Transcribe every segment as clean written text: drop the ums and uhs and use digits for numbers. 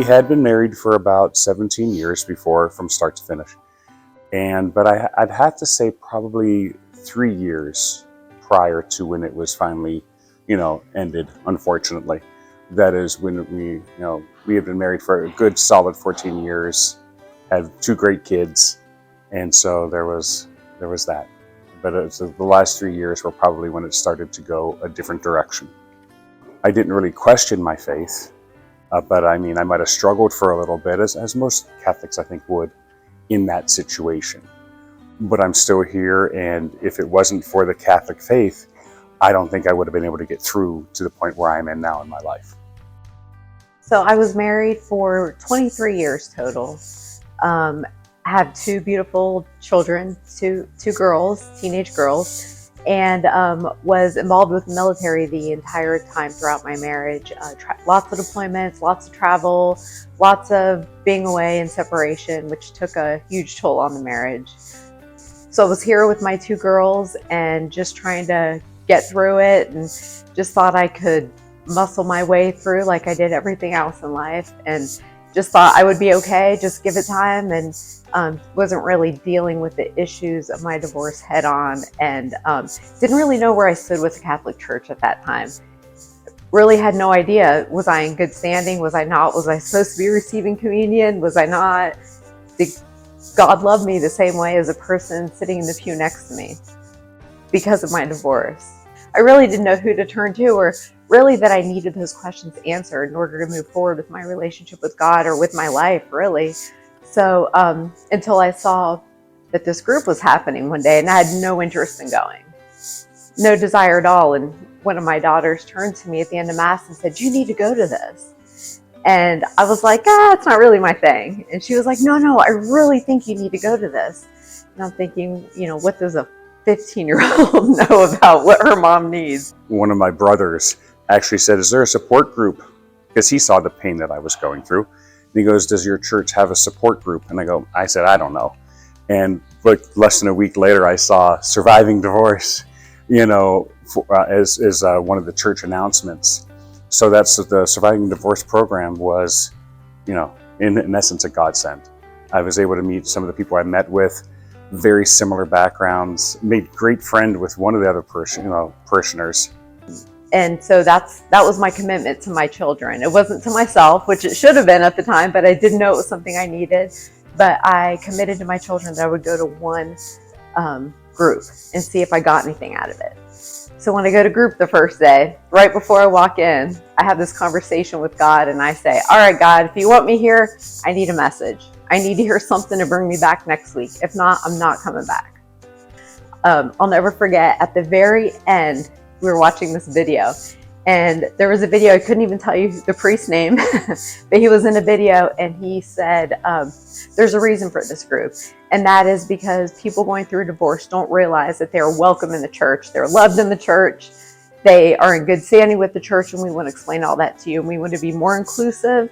had been married for about 17 years before, from start to finish. But I'd have to say probably 3 years prior to when it was finally, ended, unfortunately. That is when we had been married for a good solid 14 years, had two great kids. And so there was that. But the last 3 years were probably when it started to go a different direction. I didn't really question my faith, but I might have struggled for a little bit, as most Catholics I think would, in that situation. But I'm still here, and if it wasn't for the Catholic faith, I don't think I would have been able to get through to the point where I'm in now in my life. So I was married for 23 years total. I have two beautiful children, two girls, teenage girls, and was involved with the military the entire time throughout my marriage. Lots of deployments, lots of travel, lots of being away and separation, which took a huge toll on the marriage. So I was here with my two girls and just trying to get through it, and just thought I could muscle my way through like I did everything else in life, and just thought I would be okay, just give it time, and wasn't really dealing with the issues of my divorce head on, and didn't really know where I stood with the Catholic Church at that time. Really had no idea. Was I in good standing? Was I not? Was I supposed to be receiving communion? Was I not? Did God love me the same way as a person sitting in the pew next to me because of my divorce? I really didn't know who to turn to, or really that I needed those questions answered in order to move forward with my relationship with God or with my life, really. So until I saw that this group was happening one day, and I had no interest in going, no desire at all. And one of my daughters turned to me at the end of Mass and said, "You need to go to this." And I was like, it's not really my thing. And she was like, no, I really think you need to go to this. And I'm thinking, what does a 15-year-old know about what her mom needs? One of my brothers actually said, "Is there a support group?" Because he saw the pain that I was going through. And he goes, "Does your church have a support group?" And I said, "I don't know." And less than a week later, I saw Surviving Divorce, as one of the church announcements. So that's the Surviving Divorce program was, in essence, a godsend. I was able to meet some of the people I met with, very similar backgrounds, made great friend with one of the other parishioners. And so that was my commitment to my children. It wasn't to myself, which it should have been at the time, but I didn't know it was something I needed. But I committed to my children that I would go to one group and see if I got anything out of it. So when I go to group the first day, right before I walk in, I have this conversation with God, and I say, "All right, God, if you want me here, I need a message. I need to hear something to bring me back next week. If not, I'm not coming back." I'll never forget, at the very end, we were watching this video, and there was a video, I couldn't even tell you the priest's name, but he was in a video, and he said, there's a reason for this group, and that is because people going through a divorce don't realize that they're welcome in the church, they're loved in the church, they are in good standing with the church, and we want to explain all that to you, and we want to be more inclusive.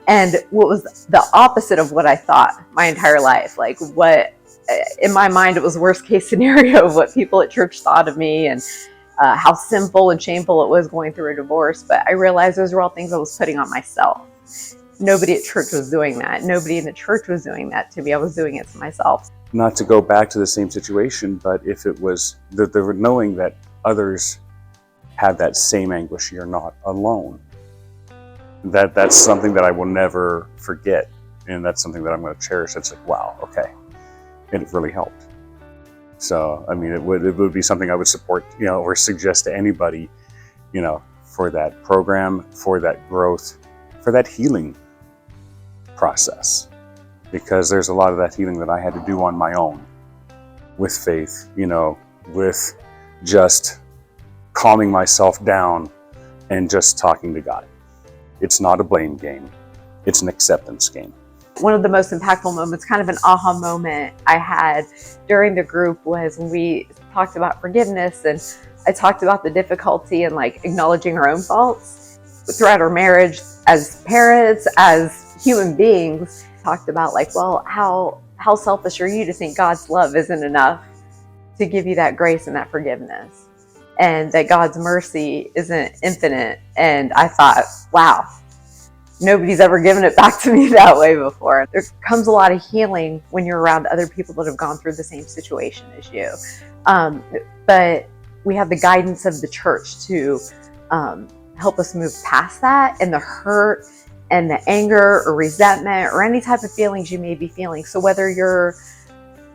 And what was the opposite of what I thought my entire life, like what, in my mind, it was worst case scenario of what people at church thought of me, and how simple and shameful it was going through a divorce. But I realized those were all things I was putting on myself. Nobody at church was doing that. Nobody in the church was doing that to me. I was doing it to myself. Not to go back to the same situation, but if it was the knowing that others have that same anguish, you're not alone. That's something that I will never forget, and that's something that I'm going to cherish. It's like, wow, okay, and it really helped. So it would be something I would support, or suggest to anybody, for that program, for that growth, for that healing process, because there's a lot of that healing that I had to do on my own with faith, with just calming myself down and just talking to God. It's not a blame game. It's an acceptance game. One of the most impactful moments, kind of an aha moment I had during the group, was when we talked about forgiveness, and I talked about the difficulty in acknowledging our own faults throughout our marriage as parents, as human beings. Talked about how selfish are you to think God's love isn't enough to give you that grace and that forgiveness, and that God's mercy isn't infinite. And I thought, wow, nobody's ever given it back to me that way before. There comes a lot of healing when you're around other people that have gone through the same situation as you. But we have the guidance of the church to help us move past that and the hurt and the anger or resentment or any type of feelings you may be feeling. So whether you're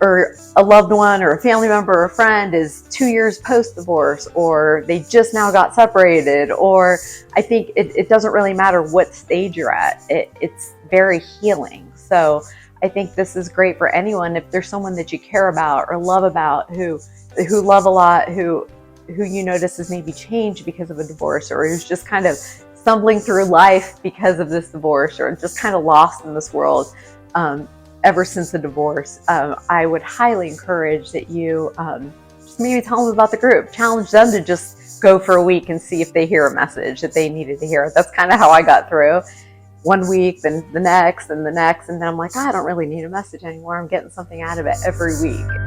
or a loved one or a family member or a friend is 2 years post-divorce, or they just now got separated, or I think it doesn't really matter what stage you're at. It's very healing. So I think this is great for anyone. If there's someone that you care about or love about, who love a lot, who you notice has maybe changed because of a divorce, or who's just kind of stumbling through life because of this divorce, or just kind of lost in this world, ever since the divorce, I would highly encourage that you just maybe tell them about the group. Challenge them to just go for a week and see if they hear a message that they needed to hear. That's kind of how I got through. 1 week, then the next, and the next, and then I'm like, I don't really need a message anymore. I'm getting something out of it every week.